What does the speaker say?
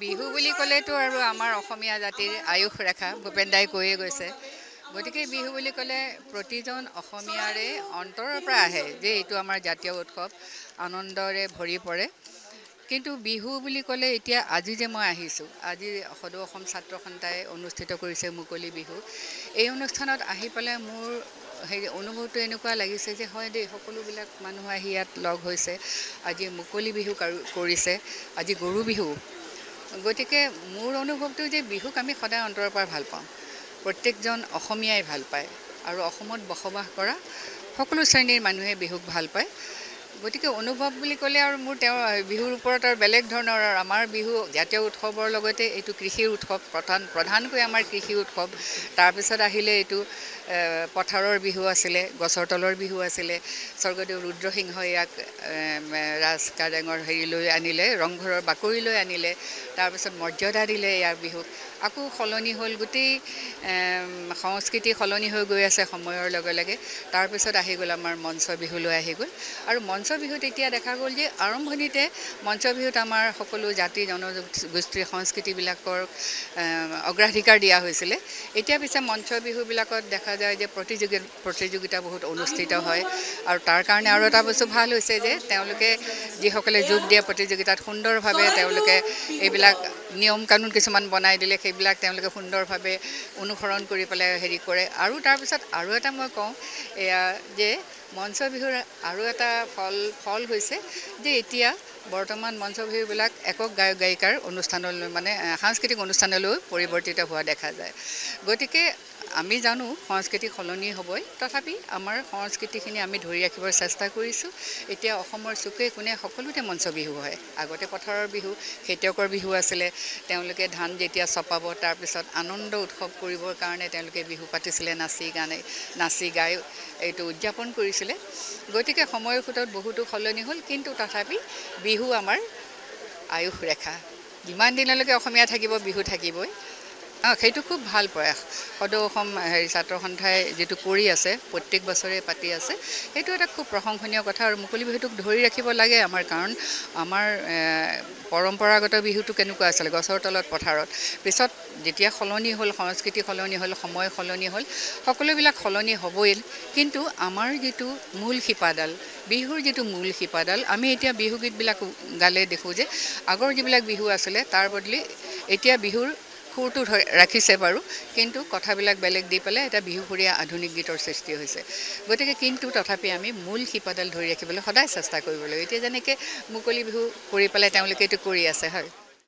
বিহু বুলি ক'লেতো আৰু আমাৰ অসমীয়া জাতিৰ আয়ুস ৰেখা ভূপেন দাই কৈয়ে গৈছে। গতিকে বিহু বুলি ক'লে প্ৰতিজন অসমীয়াৰে অন্তৰৰ পৰা আহে যে এইটো আমাৰ জাতীয় উৎসৱ, আনন্দৰে ভৰি পৰে। কিন্তু বিহু বুলি ক'লে এতিয়া আজি যে মই আহিছোঁ, আজি সদৌ অসম ছাত্ৰ সন্থাই অনুষ্ঠিত কৰিছে মুকলি বিহু। এই অনুষ্ঠানত আহি পেলাই মোৰ অনুভৱটো এনেকুৱা লাগিছে যে হয় দেই, সকলোবিলাক মানুহ আহি ইয়াত লগ হৈছে, আজি মুকলি বিহু কৰিছে, আজি গৰু বিহু। গতিকে মোৰ অনুভৱটো যে বিহুক আমি সদায় অন্তৰৰ পৰা ভাল পাওঁ, প্ৰত্যেকজন অসমীয়াই ভাল পায় আৰু অসমত বসবাস কৰা সকলো শ্ৰেণীৰ মানুহে বিহুক ভাল পায়। গতিকে অনুভৱ বুলি ক'লে আৰু মোৰ বিহুৰ ওপৰত আৰু বেলেগ ধৰণৰ, আমাৰ বিহু জাতীয় উৎসৱৰ লগতে এইটো কৃষিৰ উৎসৱ, প্ৰধানকৈ আমাৰ কৃষি উৎসৱ। তাৰপিছত আহিলে এইটো পথাৰৰ বিহু আছিলে, গছৰ তলৰ বিহু আছিলে। স্বৰ্গদেউ ৰুদ্ৰসিংহই ইয়াক ৰাজ কাৰেঙৰ হেৰিলৈ আনিলে, ৰংঘৰৰ বাকৰিলৈ আনিলে, তাৰপিছত মৰ্যাদা দিলে ইয়াৰ বিহুক। আকৌ সলনি হ'ল, গোটেই সংস্কৃতি সলনি হৈ গৈ আছে সময়ৰ লগে লগে। তাৰপিছত আহি গ'ল আমাৰ মঞ্চ বিহুলৈ আহি গ'ল। আৰু মঞ্চ বিহুত এতিয়া দেখা গ'ল যে আৰম্ভণিতে মঞ্চ বিহুত আমাৰ সকলো জাতি জনগোষ্ঠীৰ সংস্কৃতিবিলাকৰ অগ্ৰাধিকাৰ দিয়া হৈছিলে। এতিয়া পিছে মঞ্চ বিহুবিলাকত দেখা যায় যে প্ৰতিযোগিতা বহুত অনুষ্ঠিত হয়। আৰু তাৰ কাৰণে আৰু এটা বস্তু ভাল হৈছে যে তেওঁলোকে যিসকলে যোগ দিয়ে প্ৰতিযোগিতাত, সুন্দৰভাৱে তেওঁলোকে এইবিলাক নিয়ম কানুন কিছুমান বনাই দিলে, সেইবিলাক তেওঁলোকে সুন্দৰভাৱে অনুসৰণ কৰি পেলাই হেৰি কৰে। আৰু তাৰপিছত আৰু এটা মই কওঁ এয়া যে মঞ্চ বিহুৰ আৰু এটা ফল হৈছে যে এতিয়া বৰ্তমান মঞ্চ বিহুবিলাক একক গায়ক গায়িকাৰ অনুষ্ঠানলৈ, মানে সাংস্কৃতিক অনুষ্ঠানলৈ পৰিৱৰ্তিত হোৱা দেখা যায়। গতিকে আমি জানো সংস্কৃতি সলনি হ'বই, তথাপি আমাৰ সংস্কৃতিখিনি আমি ধৰি ৰাখিবৰ চেষ্টা কৰিছোঁ। এতিয়া অসমৰ চুকে কোণে সকলোতে মঞ্চ বিহু হয়। আগতে পথাৰৰ বিহু, খেতিয়কৰ বিহু আছিলে। তেওঁলোকে ধান যেতিয়া চপাব, তাৰপিছত আনন্দ উৎসৱ কৰিবৰ কাৰণে তেওঁলোকে বিহু পাতিছিলে, নাচি গাই এইটো উদযাপন কৰিছিলে। গতিকে সময়ৰ সোঁতত বহুতো সলনি হ'ল, কিন্তু তথাপি বিহু আমাৰ আয়ুস ৰেখা। যিমান দিনলৈকে অসমীয়া থাকিব, বিহু থাকিবই। সেইটো খুব ভাল প্ৰয়াস। সদৌ অসম ছাত্ৰ সন্থাই যিটো কৰি আছে, প্ৰত্যেক বছৰে পাতি আছে, সেইটো এটা খুব প্ৰশংসনীয় কথা। আৰু মুকলি বিহুটোক ধৰি ৰাখিব লাগে আমাৰ, কাৰণ আমাৰ পৰম্পৰাগত বিহুটো কেনেকুৱা আছিলে, গছৰ তলত পথাৰত। পিছত যেতিয়া সলনি হ'ল, সংস্কৃতি সলনি হ'ল, সময় সলনি হ'ল, সকলোবিলাক সলনি হ'বই। কিন্তু আমাৰ যিটো মূল শিপাডাল, বিহুৰ যিটো মূল শিপাডাল, আমি এতিয়া বিহুগীতবিলাক গালে দেখোঁ যে আগৰ যিবিলাক বিহু আছিলে তাৰ বদলি এতিয়া বিহুৰ সুৰটো ৰাখিছে বাৰু, কিন্তু কথাবিলাক বেলেগ দি পেলাই এটা বিহুসুৰীয়া আধুনিক গীতৰ সৃষ্টি হৈছে। গতিকে কিন্তু তথাপি আমি মূল শিপাডাল ধৰি ৰাখিবলৈ সদায় চেষ্টা কৰিব লাগিব। এতিয়া যেনেকৈ মুকলি বিহু কৰি পেলাই তেওঁলোকে এইটো কৰি আছে, হয়।